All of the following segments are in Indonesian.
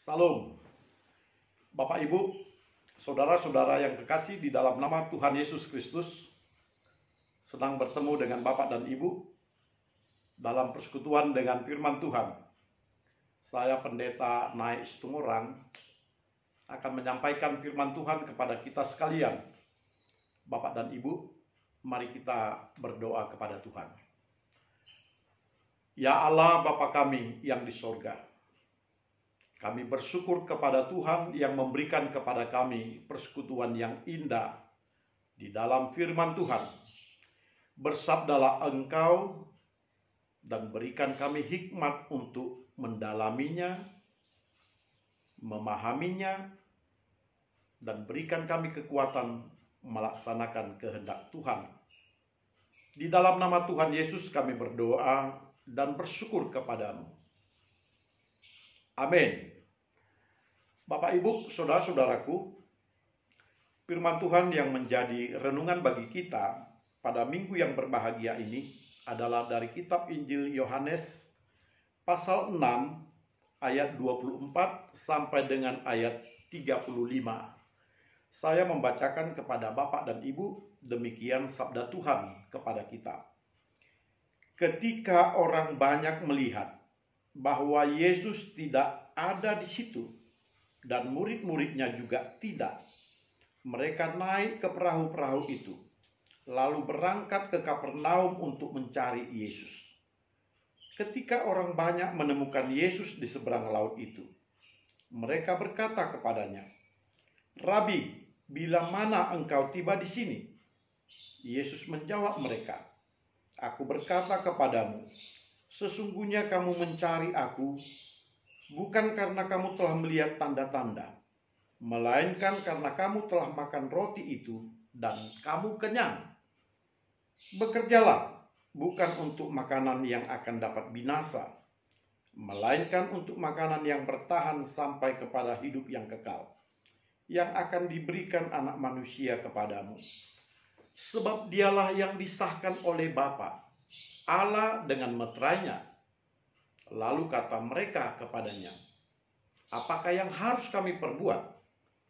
Salam, Bapak Ibu, saudara-saudara yang kekasih di dalam nama Tuhan Yesus Kristus. Senang bertemu dengan Bapak dan Ibu dalam persekutuan dengan firman Tuhan. Saya Pendeta Naik Situmorang akan menyampaikan firman Tuhan kepada kita sekalian. Bapak dan Ibu, mari kita berdoa kepada Tuhan. Ya Allah Bapa kami yang di sorga, kami bersyukur kepada Tuhan yang memberikan kepada kami persekutuan yang indah di dalam firman Tuhan. Bersabdalah Engkau dan berikan kami hikmat untuk mendalaminya, memahaminya, dan berikan kami kekuatan melaksanakan kehendak Tuhan. Di dalam nama Tuhan Yesus kami berdoa dan bersyukur kepadamu. Amin. Bapak Ibu, saudara-saudaraku, firman Tuhan yang menjadi renungan bagi kita pada minggu yang berbahagia ini adalah dari kitab Injil Yohanes pasal 6 ayat 24 sampai dengan ayat 35. Saya membacakan kepada Bapak dan Ibu demikian sabda Tuhan kepada kita. Ketika orang banyak melihat bahwa Yesus tidak ada di situ dan murid-muridnya juga tidak, mereka naik ke perahu-perahu itu, lalu berangkat ke Kapernaum untuk mencari Yesus. Ketika orang banyak menemukan Yesus di seberang laut itu, mereka berkata kepadanya, "Rabi, bila mana engkau tiba di sini?" Yesus menjawab mereka, "Aku berkata kepadamu, sesungguhnya kamu mencari aku bukan karena kamu telah melihat tanda-tanda, melainkan karena kamu telah makan roti itu dan kamu kenyang. Bekerjalah bukan untuk makanan yang akan dapat binasa, melainkan untuk makanan yang bertahan sampai kepada hidup yang kekal, yang akan diberikan Anak Manusia kepadamu. Sebab dialah yang disahkan oleh Bapa, Allah dengan meterainya." Lalu kata mereka kepadanya, "Apakah yang harus kami perbuat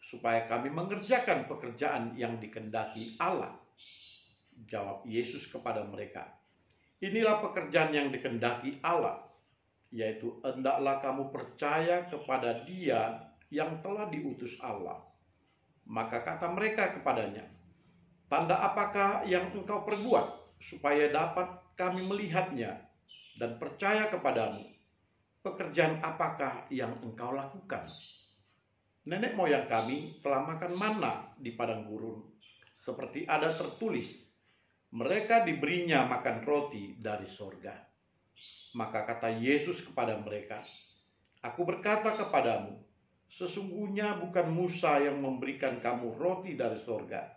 supaya kami mengerjakan pekerjaan yang dikehendaki Allah?" Jawab Yesus kepada mereka, "Inilah pekerjaan yang dikehendaki Allah, yaitu hendaklah kamu percaya kepada Dia yang telah diutus Allah." Maka kata mereka kepadanya, "Tanda apakah yang engkau perbuat supaya dapat kami melihatnya dan percaya kepadamu? Pekerjaan apakah yang engkau lakukan? Nenek moyang kami telah makan manna di padang gurun, seperti ada tertulis, mereka diberinya makan roti dari sorga." Maka kata Yesus kepada mereka, "Aku berkata kepadamu, sesungguhnya bukan Musa yang memberikan kamu roti dari sorga,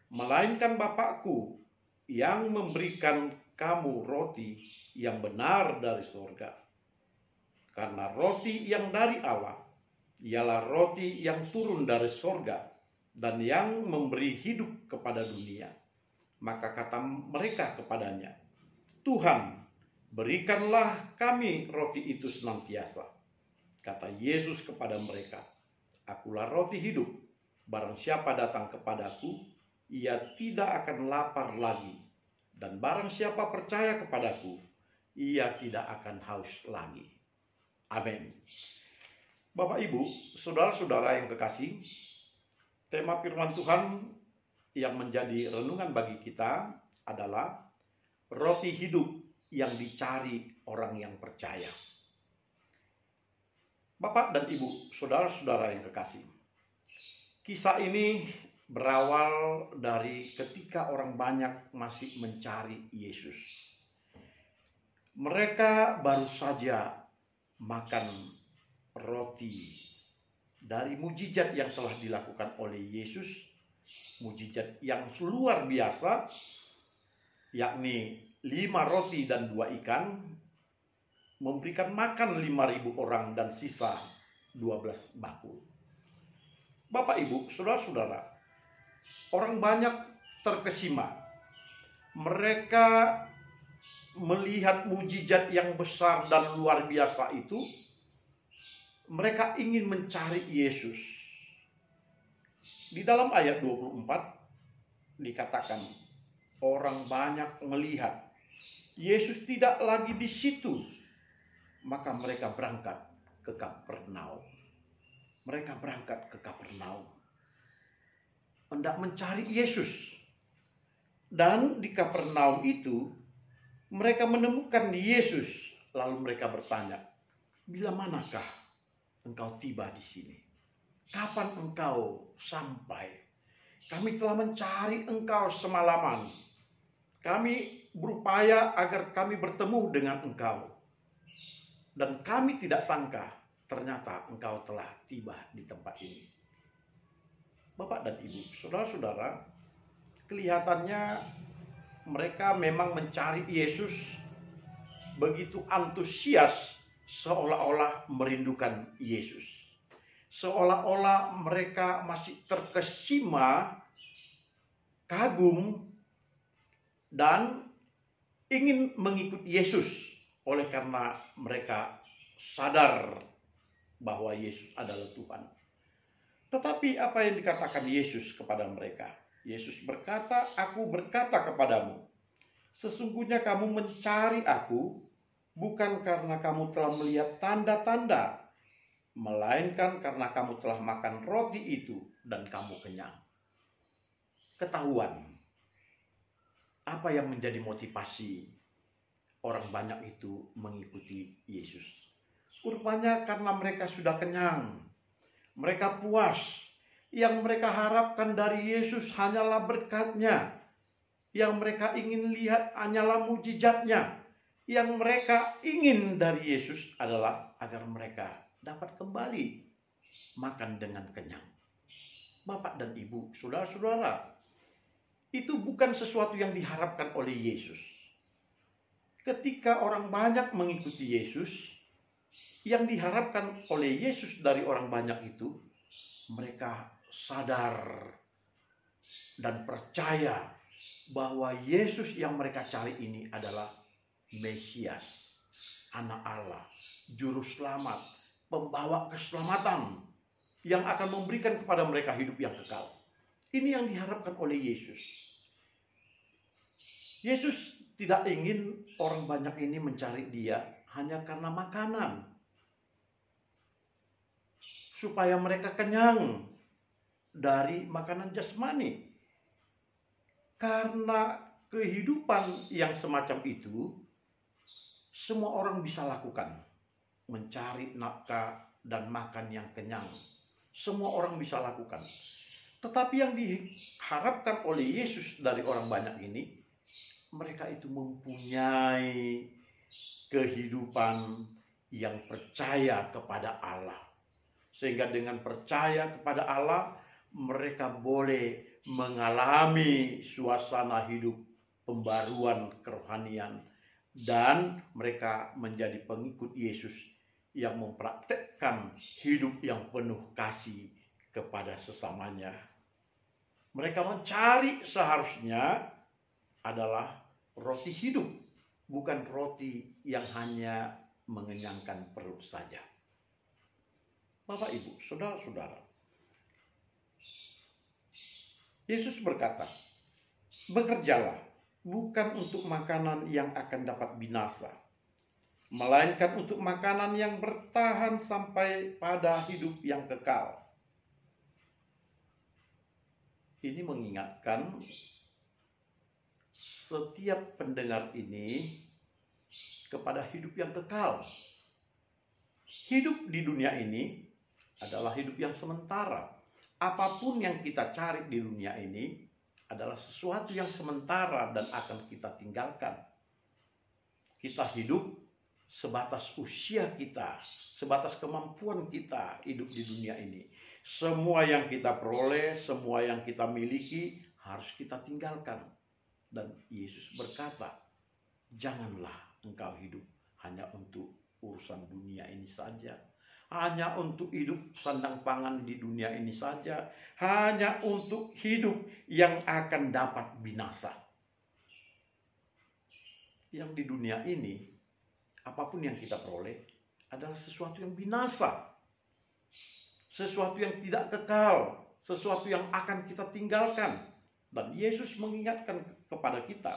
melainkan Bapakku yang memberikan kamu roti yang benar dari sorga. Karena roti yang dari Allah ialah roti yang turun dari sorga dan yang memberi hidup kepada dunia." Maka kata mereka kepadanya, "Tuhan, berikanlah kami roti itu senantiasa." Kata Yesus kepada mereka, "Akulah roti hidup. Barang siapa datang kepadaku, ia tidak akan lapar lagi. Dan barang siapa percaya kepadaku, ia tidak akan haus lagi." Amin. Bapak Ibu, saudara-saudara yang kekasih, tema firman Tuhan yang menjadi renungan bagi kita adalah roti hidup yang dicari orang yang percaya. Bapak dan Ibu, saudara-saudara yang kekasih, kisah ini berawal dari ketika orang banyak masih mencari Yesus. Mereka baru saja makan roti dari mujizat yang telah dilakukan oleh Yesus, mujizat yang luar biasa, yakni 5 roti dan 2 ikan, memberikan makan 5.000 orang dan sisa 12 bakul. Bapak Ibu, saudara-saudara, orang banyak terkesima. Mereka melihat mujizat yang besar dan luar biasa itu, Mereka ingin mencari Yesus. Di dalam ayat 24 dikatakan, orang banyak melihat Yesus tidak lagi di situ, maka mereka berangkat ke Kapernaum. Mereka berangkat ke Kapernaum hendak mencari Yesus. Dan di Kapernaum itu mereka menemukan Yesus. Lalu mereka bertanya, bila manakah engkau tiba di sini? Kapan engkau sampai? Kami telah mencari engkau semalaman. Kami berupaya agar kami bertemu dengan engkau. Dan kami tidak sangka ternyata engkau telah tiba di tempat ini. Bapak dan Ibu, saudara-saudara, kelihatannya mereka memang mencari Yesus begitu antusias, seolah-olah merindukan Yesus. Seolah-olah mereka masih terkesima, kagum, dan ingin mengikuti Yesus. Oleh karena mereka sadar bahwa Yesus adalah Tuhan. Tetapi apa yang dikatakan Yesus kepada mereka? Yesus berkata, aku berkata kepadamu, sesungguhnya kamu mencari aku bukan karena kamu telah melihat tanda-tanda, melainkan karena kamu telah makan roti itu dan kamu kenyang. Ketahuan apa yang menjadi motivasi orang banyak itu mengikuti Yesus. Rupanya karena mereka sudah kenyang, mereka puas. Yang mereka harapkan dari Yesus hanyalah berkat-Nya. Yang mereka ingin lihat hanyalah mujizat-Nya. Yang mereka ingin dari Yesus adalah agar mereka dapat kembali makan dengan kenyang. Bapak dan Ibu, saudara-saudara, itu bukan sesuatu yang diharapkan oleh Yesus. Ketika orang banyak mengikuti Yesus, yang diharapkan oleh Yesus dari orang banyak itu, mereka sadar dan percaya bahwa Yesus yang mereka cari ini adalah Mesias, Anak Allah, Juru Selamat, pembawa keselamatan yang akan memberikan kepada mereka hidup yang kekal. Ini yang diharapkan oleh Yesus. Yesus tidak ingin orang banyak ini mencari Dia hanya karena makanan, supaya mereka kenyang dari makanan jasmani. Karena kehidupan yang semacam itu, semua orang bisa lakukan. Mencari nafkah dan makan yang kenyang. Semua orang bisa lakukan. Tetapi yang diharapkan oleh Yesus dari orang banyak ini, mereka itu mempunyai kehidupan yang percaya kepada Allah. Sehingga dengan percaya kepada Allah, mereka boleh mengalami suasana hidup pembaruan kerohanian. Dan mereka menjadi pengikut Yesus yang mempraktekkan hidup yang penuh kasih kepada sesamanya. Mereka mencari seharusnya adalah roti hidup, bukan roti yang hanya mengenyangkan perut saja. Bapak, Ibu, saudara-saudara, Yesus berkata, bekerjalah bukan untuk makanan yang akan dapat binasa, melainkan untuk makanan yang bertahan sampai pada hidup yang kekal. Ini mengingatkan setiap pendengar ini kepada hidup yang kekal. Hidup di dunia ini adalah hidup yang sementara. Apapun yang kita cari di dunia ini adalah sesuatu yang sementara dan akan kita tinggalkan. Kita hidup sebatas usia kita, sebatas kemampuan kita hidup di dunia ini. Semua yang kita peroleh, semua yang kita miliki harus kita tinggalkan. Dan Yesus berkata, janganlah engkau hidup hanya untuk urusan dunia ini saja. Hanya untuk hidup sandang pangan di dunia ini saja. Hanya untuk hidup yang akan dapat binasa. Yang di dunia ini, apapun yang kita peroleh adalah sesuatu yang binasa. sesuatu yang tidak kekal, sesuatu yang akan kita tinggalkan. Dan Yesus mengingatkan kepada kita,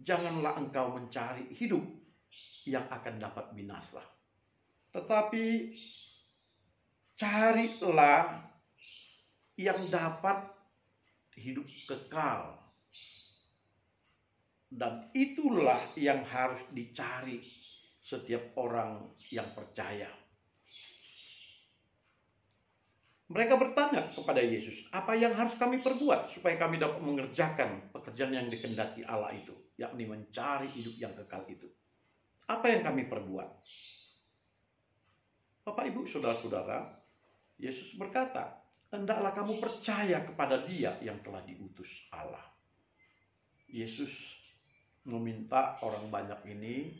janganlah engkau mencari hidup yang akan dapat binasa, tetapi carilah yang dapat hidup kekal. Dan itulah yang harus dicari setiap orang yang percaya. Mereka bertanya kepada Yesus, apa yang harus kami perbuat supaya kami dapat mengerjakan pekerjaan yang dikehendaki Allah itu, yakni mencari hidup yang kekal itu. Apa yang kami perbuat? Bapak, Ibu, Saudara-saudara, Yesus berkata, hendaklah kamu percaya kepada Dia yang telah diutus Allah. Yesus meminta orang banyak ini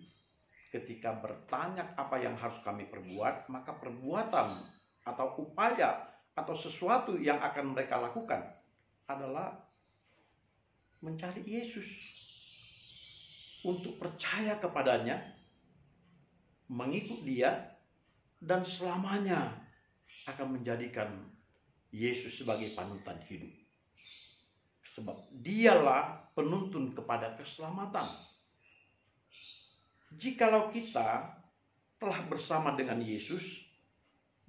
ketika bertanya apa yang harus kami perbuat, maka perbuatan atau upaya atau sesuatu yang akan mereka lakukan adalah mencari Yesus, untuk percaya kepadanya, mengikut Dia, dan selamanya akan menjadikan Yesus sebagai panutan hidup. Sebab Dialah penuntun kepada keselamatan. Jikalau kita telah bersama dengan Yesus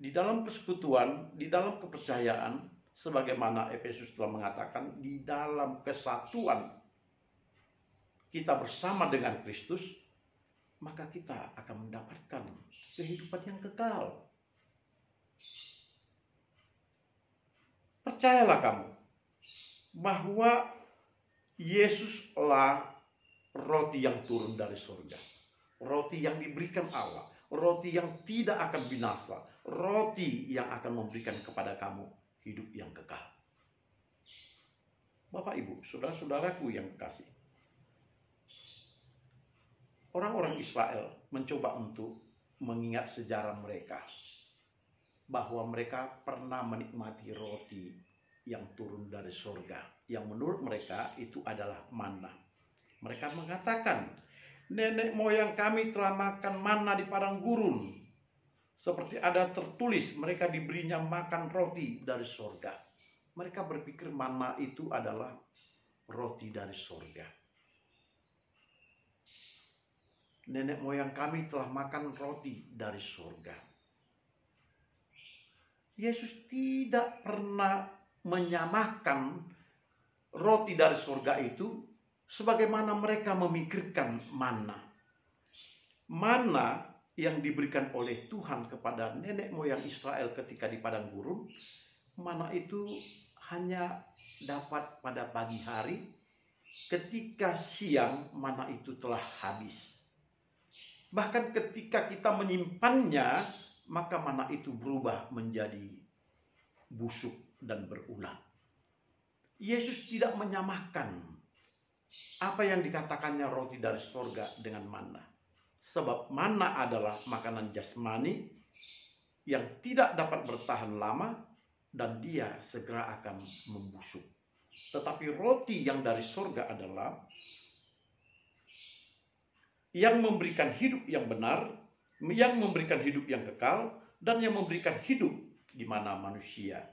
di dalam persekutuan, di dalam kepercayaan, sebagaimana Efesus telah mengatakan, di dalam kesatuan kita bersama dengan Kristus, maka kita akan mendapatkan kehidupan yang kekal. Percayalah kamu bahwa Yesuslah roti yang turun dari surga, roti yang diberikan Allah, roti yang tidak akan binasa, roti yang akan memberikan kepada kamu hidup yang kekal. Bapak, Ibu, saudara-saudaraku yang kekasih, orang-orang Israel mencoba untuk mengingat sejarah mereka, bahwa mereka pernah menikmati roti yang turun dari surga, yang menurut mereka itu adalah manna. Mereka mengatakan, nenek moyang kami telah makan manna di padang gurun. Seperti ada tertulis, mereka diberinya makan roti dari surga. Mereka berpikir manna itu adalah roti dari surga. Nenek moyang kami telah makan roti dari surga. Yesus tidak pernah menyamakan roti dari surga itu sebagaimana mereka memikirkan manna. Manna yang diberikan oleh Tuhan kepada nenek moyang Israel ketika di padang gurun, manna itu hanya dapat pada pagi hari, ketika siang manna itu telah habis. Bahkan ketika kita menyimpannya, maka manna itu berubah menjadi busuk dan berulang. Yesus tidak menyamakan apa yang dikatakannya roti dari surga dengan manna. Sebab manna adalah makanan jasmani yang tidak dapat bertahan lama dan dia segera akan membusuk. Tetapi roti yang dari surga adalah yang memberikan hidup yang benar, yang memberikan hidup yang kekal, dan yang memberikan hidup di mana manusia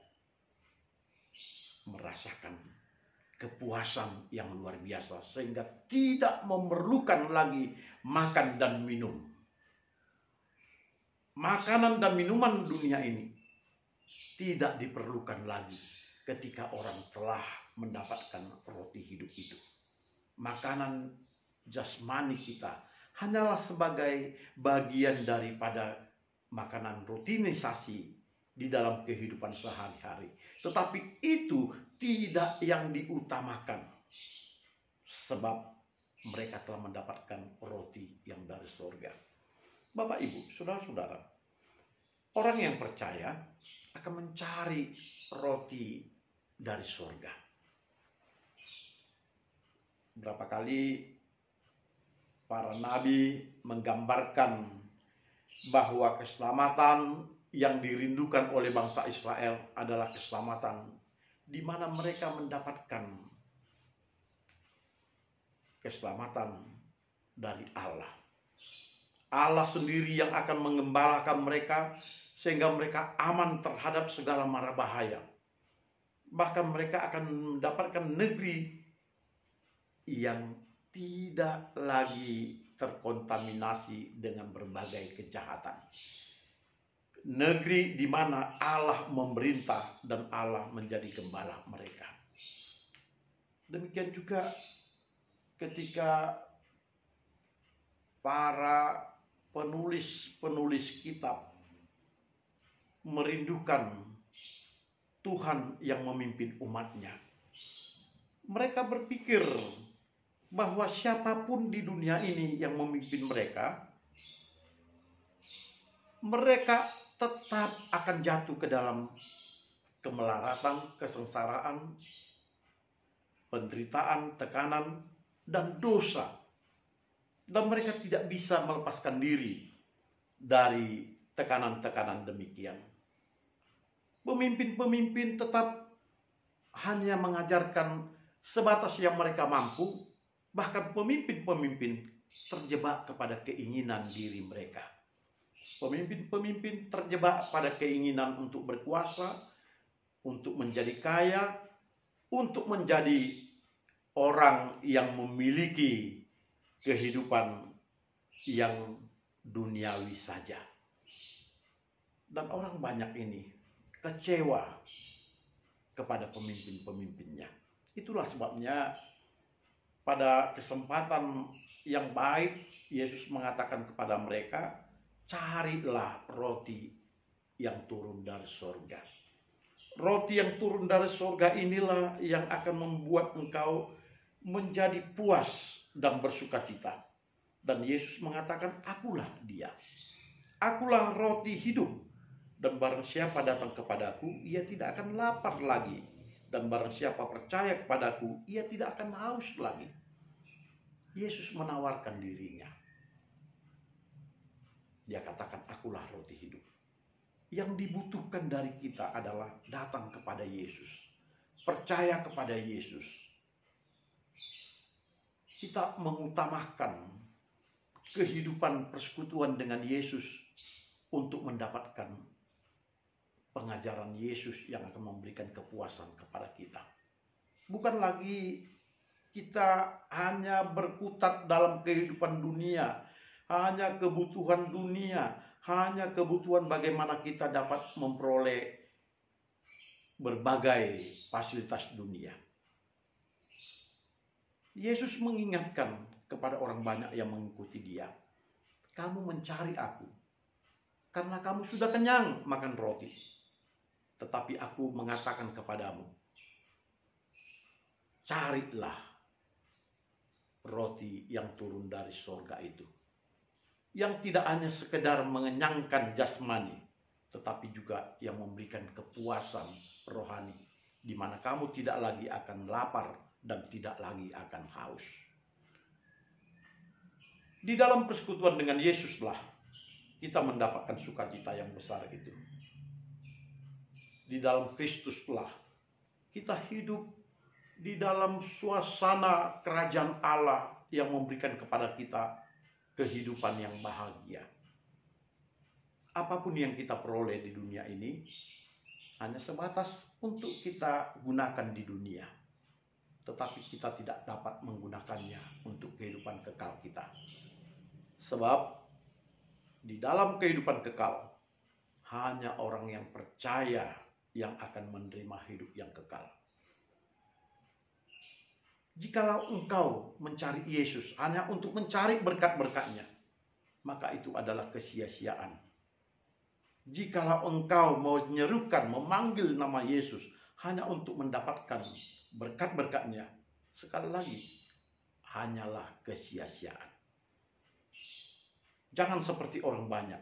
merasakan kepuasan yang luar biasa sehingga tidak memerlukan lagi makan dan minum. Makanan dan minuman dunia ini tidak diperlukan lagi ketika orang telah mendapatkan roti hidup itu. Makanan jasmani kita hanyalah sebagai bagian daripada makanan rutinisasi di dalam kehidupan sehari-hari. Tetapi itu tidak yang diutamakan. Sebab mereka telah mendapatkan roti yang dari surga. Bapak, Ibu, saudara-saudara, orang yang percaya akan mencari roti dari surga. Berapa kali para nabi menggambarkan bahwa keselamatan yang dirindukan oleh bangsa Israel adalah keselamatan di mana mereka mendapatkan keselamatan dari Allah. Allah sendiri yang akan mengembalakan mereka sehingga mereka aman terhadap segala mara bahaya. Bahkan mereka akan mendapatkan negeri yang tidak lagi terkontaminasi dengan berbagai kejahatan. Negeri di mana Allah memerintah dan Allah menjadi gembala mereka. Demikian juga ketika para penulis-penulis kitab merindukan Tuhan yang memimpin umatnya. Mereka berpikir bahwa siapapun di dunia ini yang memimpin mereka, mereka tetap akan jatuh ke dalam kemelaratan, kesengsaraan, penderitaan, tekanan, dan dosa. Dan mereka tidak bisa melepaskan diri dari tekanan-tekanan demikian. Pemimpin-pemimpin tetap hanya mengajarkan sebatas yang mereka mampu. Bahkan pemimpin-pemimpin terjebak kepada keinginan diri mereka. Pemimpin-pemimpin terjebak pada keinginan untuk berkuasa, untuk menjadi kaya, untuk menjadi orang yang memiliki kehidupan yang duniawi saja. Dan orang banyak ini kecewa kepada pemimpin-pemimpinnya. Itulah sebabnya pada kesempatan yang baik Yesus mengatakan kepada mereka, carilah roti yang turun dari sorga. Roti yang turun dari sorga inilah yang akan membuat engkau menjadi puas dan bersukacita. Dan Yesus mengatakan, akulah dia. Akulah roti hidup. Dan barang siapa datang kepadaku, ia tidak akan lapar lagi. Dan barang siapa percaya kepadaku, ia tidak akan haus lagi. Yesus menawarkan dirinya. Dia katakan, akulah roti hidup. Yang dibutuhkan dari kita adalah datang kepada Yesus. Percaya kepada Yesus. Kita mengutamakan kehidupan persekutuan dengan Yesus untuk mendapatkan pengajaran Yesus yang akan memberikan kepuasan kepada kita. Bukan lagi kita hanya berkutat dalam kehidupan dunia, hanya kebutuhan dunia, hanya kebutuhan bagaimana kita dapat memperoleh berbagai fasilitas dunia. Yesus mengingatkan kepada orang banyak yang mengikuti dia, kamu mencari aku karena kamu sudah kenyang makan roti. Tetapi aku mengatakan kepadamu, carilah roti yang turun dari sorga itu. Yang tidak hanya sekedar mengenyangkan jasmani, tetapi juga yang memberikan kepuasan rohani, di mana kamu tidak lagi akan lapar dan tidak lagi akan haus. Di dalam persekutuan dengan Yesuslah kita mendapatkan sukacita yang besar itu. Di dalam Kristuslah kita hidup di dalam suasana kerajaan Allah yang memberikan kepada kita kehidupan yang bahagia. Apapun yang kita peroleh di dunia ini hanya sebatas untuk kita gunakan di dunia. Tetapi kita tidak dapat menggunakannya untuk kehidupan kekal kita. Sebab di dalam kehidupan kekal hanya orang yang percaya yang akan menerima hidup yang kekal. Jikalau engkau mencari Yesus hanya untuk mencari berkat-berkatnya, maka itu adalah kesia-siaan. Jikalau engkau mau menyerukan, memanggil nama Yesus hanya untuk mendapatkan berkat-berkatnya, sekali lagi, hanyalah kesia-siaan. Jangan seperti orang banyak.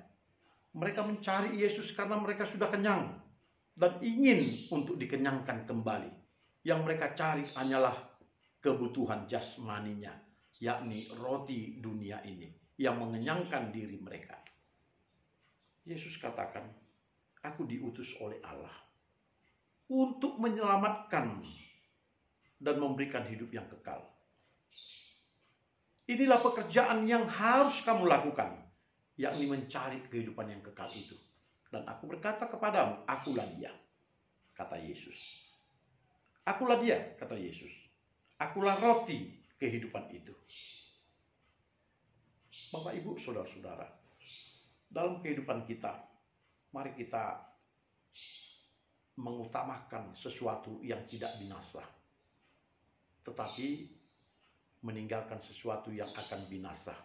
Mereka mencari Yesus karena mereka sudah kenyang dan ingin untuk dikenyangkan kembali. Yang mereka cari hanyalah kebutuhan jasmaninya, yakni roti dunia ini yang mengenyangkan diri mereka. Yesus katakan, aku diutus oleh Allah untuk menyelamatkan dan memberikan hidup yang kekal. Inilah pekerjaan yang harus kamu lakukan, yakni mencari kehidupan yang kekal itu. Dan aku berkata kepadamu, akulah dia, kata Yesus. Akulah dia, kata Yesus. Akulah roti kehidupan itu. Bapak, Ibu, saudara-saudara, dalam kehidupan kita, mari kita mengutamakan sesuatu yang tidak binasa, tetapi meninggalkan sesuatu yang akan binasa.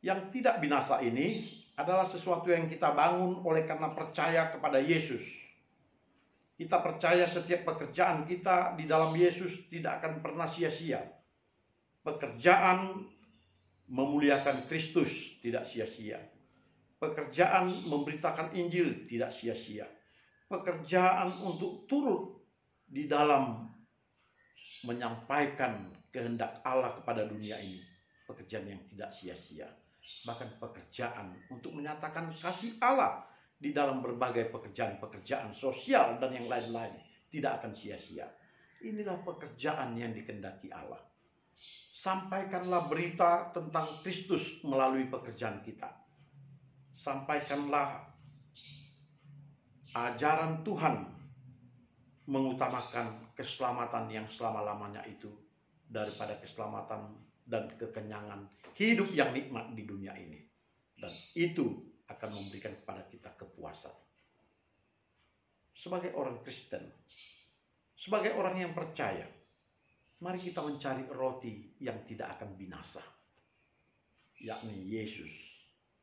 Yang tidak binasa ini adalah sesuatu yang kita bangun oleh karena percaya kepada Yesus. Kita percaya setiap pekerjaan kita di dalam Yesus tidak akan pernah sia-sia. Pekerjaan memuliakan Kristus tidak sia-sia. Pekerjaan memberitakan Injil tidak sia-sia. Pekerjaan untuk turut di dalam menyampaikan kehendak Allah kepada dunia ini, pekerjaan yang tidak sia-sia. Bahkan pekerjaan untuk menyatakan kasih Allah di dalam berbagai pekerjaan-pekerjaan sosial dan yang lain-lain tidak akan sia-sia. Inilah pekerjaan yang dikehendaki Allah. Sampaikanlah berita tentang Kristus melalui pekerjaan kita. Sampaikanlah ajaran Tuhan mengutamakan keselamatan yang selama-lamanya itu daripada keselamatan dan kekenyangan hidup yang nikmat di dunia ini. Dan itu akan memberikan kepada kita kepuasan. Sebagai orang Kristen, sebagai orang yang percaya, mari kita mencari roti yang tidak akan binasa, yakni Yesus,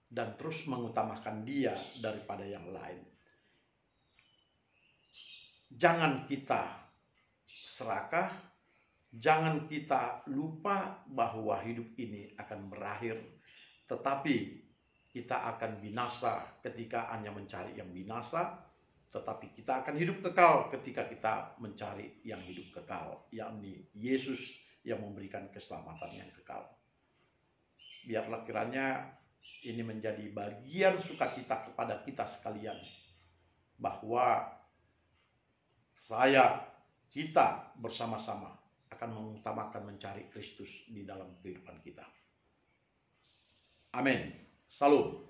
dan terus mengutamakan Dia daripada yang lain. Jangan kita serakah, jangan kita lupa bahwa hidup ini akan berakhir, tetapi kita akan binasa ketika hanya mencari yang binasa, tetapi kita akan hidup kekal ketika kita mencari yang hidup kekal, yakni Yesus yang memberikan keselamatan yang kekal. Biarlah kiranya ini menjadi bagian sukacita kepada kita sekalian, bahwa kita bersama-sama akan mengutamakan mencari Kristus di dalam kehidupan kita. Amin. Salam.